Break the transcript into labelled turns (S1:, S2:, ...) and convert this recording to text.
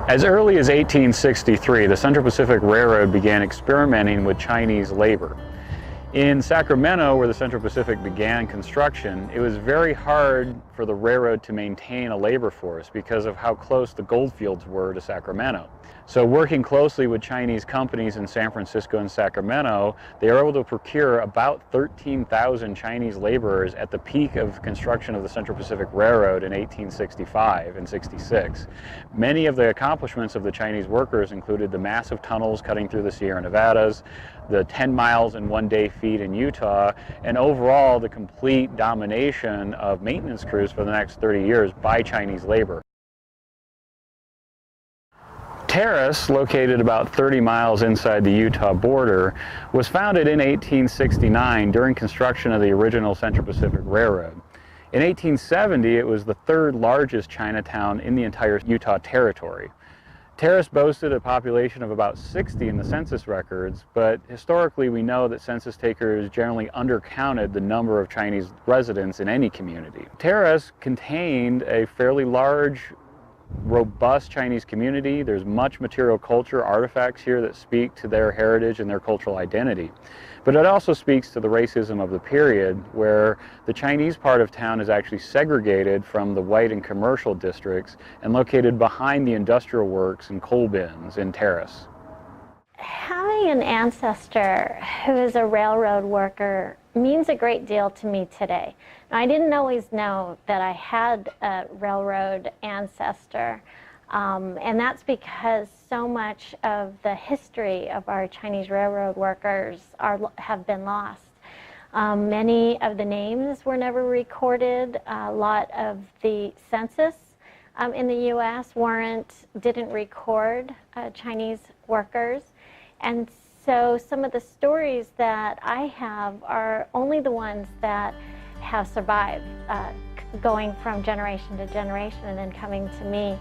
S1: As early as 1863, the Central Pacific Railroad began experimenting with Chinese labor. In Sacramento, where the Central Pacific began construction, it was very hard for the railroad to maintain a labor force because of how close the gold fields were to Sacramento. So working closely with Chinese companies in San Francisco and Sacramento, they were able to procure about 13,000 Chinese laborers at the peak of construction of the Central Pacific Railroad in 1865 and 66. Many of the accomplishments of the Chinese workers included the massive tunnels cutting through the Sierra Nevadas, the 10 miles in 1 day feed in Utah, and overall the complete domination of maintenance crews for the next 30 years by Chinese labor. Terrace, located about 30 miles inside the Utah border, was founded in 1869 during construction of the original Central Pacific Railroad. In 1870, it was the third largest Chinatown in the entire Utah Territory. Terrace boasted a population of about 60 in the census records, but historically we know that census takers generally undercounted the number of Chinese residents in any community. Terrace contained a fairly large, robust Chinese community. There's much material culture artifacts here that speak to their heritage and their cultural identity. But it also speaks to the racism of the period, where the Chinese part of town is actually segregated from the white and commercial districts and located behind the industrial works and coal bins in Terrace.
S2: Having an ancestor who is a railroad worker means a great deal to me today. Now, I didn't always know that I had a railroad ancestor, and that's because so much of the history of our Chinese railroad workers have been lost. Many of the names were never recorded. A lot of the census in the U.S. didn't record Chinese workers. And so some of the stories that I have are only the ones that have survived, going from generation to generation and then coming to me.